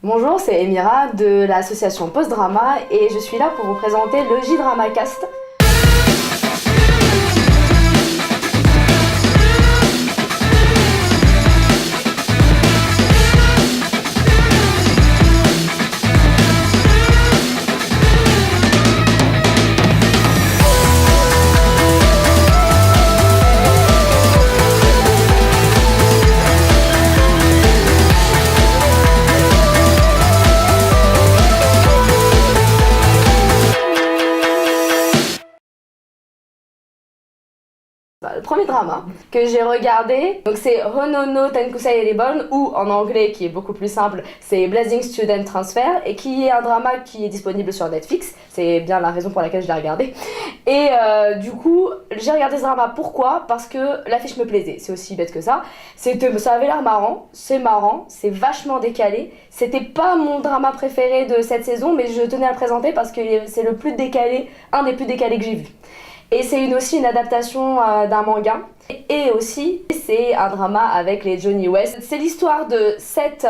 Bonjour, c'est Emira de l'association Post Drama et je suis là pour vous présenter le J-Drama-Cast. Le premier drama que j'ai regardé, donc c'est Honono Tenkusei Reborn, ou en anglais, qui est beaucoup plus simple, c'est Blazing Student Transfer, et qui est un drama qui est disponible sur Netflix. C'est bien la raison pour laquelle je l'ai regardé. Et du coup, j'ai regardé ce drama. Pourquoi ? Parce que l'affiche me plaisait. C'est aussi bête que ça. Ça avait l'air marrant, c'est vachement décalé. C'était pas mon drama préféré de cette saison, mais je tenais à le présenter parce que c'est le plus décalé, un des plus décalés que j'ai vu. Et c'est aussi une adaptation d'un manga. Et aussi, c'est un drama avec les Johnny West. C'est l'histoire de 7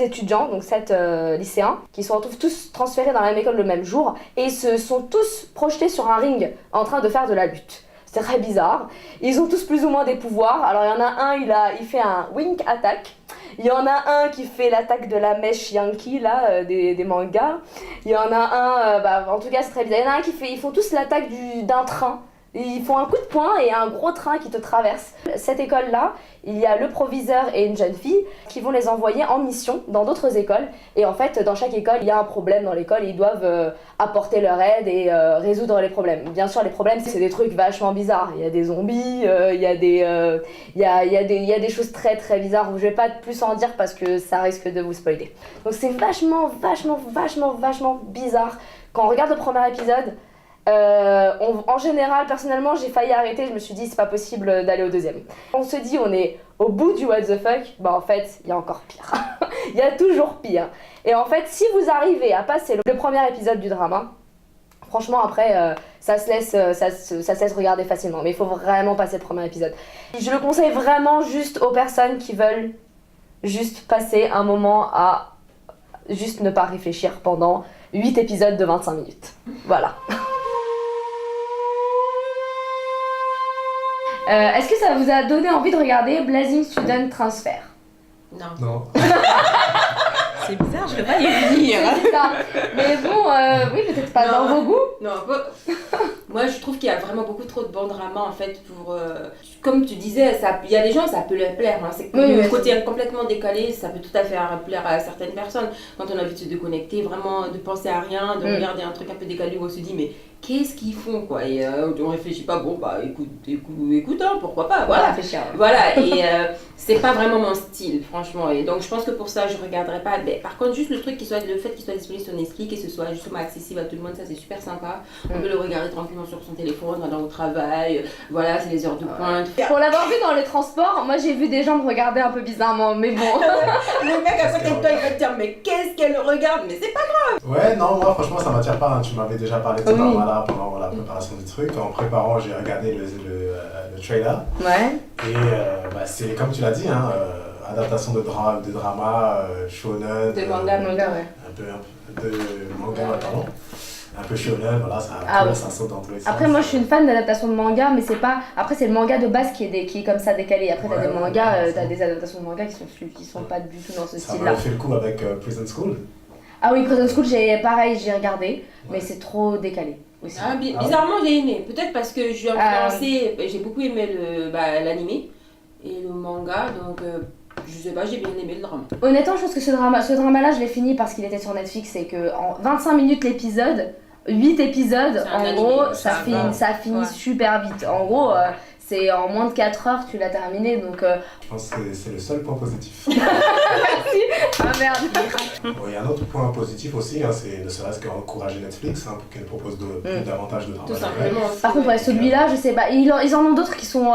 étudiants, donc 7 lycéens, qui se retrouvent tous transférés dans la même école le même jour et se sont tous projetés sur un ring en train de faire de la lutte. C'est très bizarre. Ils ont tous plus ou moins des pouvoirs. Alors il y en a un, il fait un wink attack. Il y en a un qui fait l'attaque de la mèche Yankee là, des mangas. Il y en a un, en tout cas c'est très bizarre. Il y en a un ils font tous l'attaque d'un train. Ils font un coup de poing et un gros train qui te traverse. Cette école-là, il y a le proviseur et une jeune fille qui vont les envoyer en mission dans d'autres écoles. Et en fait, dans chaque école, il y a un problème dans l'école et ils doivent apporter leur aide et résoudre les problèmes. Bien sûr, les problèmes, c'est des trucs vachement bizarres. Il y a des zombies, il y a des choses très très bizarres. Je vais pas plus en dire parce que ça risque de vous spoiler. Donc c'est vachement bizarre. Quand on regarde le premier épisode, en général, personnellement, j'ai failli arrêter. Je me suis dit, c'est pas possible d'aller au deuxième. On se dit, on est au bout du what the fuck. En fait, il y a encore pire. Il y a toujours pire. Et en fait, si vous arrivez à passer le premier épisode du drama, franchement, après, ça se laisse regarder facilement. Mais il faut vraiment passer le premier épisode. Je le conseille vraiment juste aux personnes qui veulent juste passer un moment à juste ne pas réfléchir pendant 8 épisodes de 25 minutes. Voilà. Est-ce que ça vous a donné envie de regarder Blazing Student Transfer ? Non. C'est bizarre, je ne vais pas y venir. C'est ça. Mais bon, oui, peut-être pas dans vos goûts. Non, moi je trouve qu'il y a vraiment beaucoup trop de bons dramas en fait pour... comme tu disais, il y a des gens, ça peut leur plaire. Hein. Le côté complètement décalé, ça peut tout à fait plaire à certaines personnes. Quand on a envie de se déconnecter, vraiment de penser à rien, de regarder un truc un peu décalé où on se dit mais qu'est-ce qu'ils font quoi, et on réfléchit pas, bon bah écoute hein, pourquoi pas, voilà. Voilà, et c'est pas vraiment mon style franchement, et donc je pense que pour ça je regarderai pas. Mais par contre juste le fait qu'il soit disponible sur Netflix et que ce soit justement accessible à tout le monde, ça c'est super sympa. On peut le regarder tranquillement sur son téléphone, dans le travail, voilà, c'est les heures de pointe. Pour l'avoir vu dans les transports, moi j'ai vu des gens me regarder un peu bizarrement, mais bon. Le mec à côté de toi il va te dire mais qu'est-ce qu'elle regarde, mais c'est pas grave. Ouais, non, moi franchement ça m'attire pas, hein. Tu m'avais déjà parlé de ce drama-là pendant la préparation du truc. En préparant, j'ai regardé le trailer. Ouais. Et c'est comme tu l'as dit, hein, adaptation de drama, shonen. De manga, ouais. Un peu de manga, pardon. Un peu shonen, voilà, ça saute dans tous les sens. Après, moi je suis une fan d'adaptation de manga, mais c'est pas. Après, c'est le manga de base qui est comme ça décalé. Après, t'as des mangas, t'as des adaptations de manga qui sont pas du tout dans ce style-là. Ça m'a fait le coup avec Prison School. Ah oui, Prison School, j'ai regardé, mais c'est trop décalé aussi. Bizarrement, j'ai aimé. Peut-être parce que je suis influencée, j'ai beaucoup aimé l'animé et le manga, donc je sais pas, j'ai bien aimé le drama. Honnêtement, je pense que ce drama-là, je l'ai fini parce qu'il était sur Netflix et que en 25 minutes l'épisode, 8 épisodes, en gros, ça finit super vite. En gros, c'est en moins de 4 heures tu l'as terminé, donc... Je pense que c'est le seul point positif. Merci. Ah merde. Il y a un autre point positif aussi, hein, c'est ne serait-ce qu'encourager Netflix pour qu'elle propose davantage de dramas. Tout simplement. Par contre, celui-là, je sais pas, ils en ont d'autres qui sont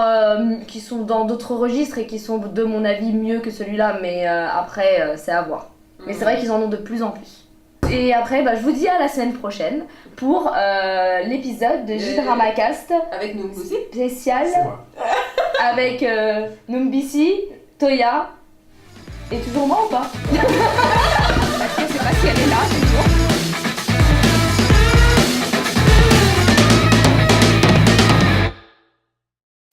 dans d'autres registres et qui sont de mon avis mieux que celui-là, mais après, c'est à voir. Mais c'est vrai qu'ils en ont de plus en plus. Et après, je vous dis à la semaine prochaine pour l'épisode de J-Drama-Cast. Avec Numbisi. Spécial. Avec Numbisi, Toya. Et toujours moi ou pas?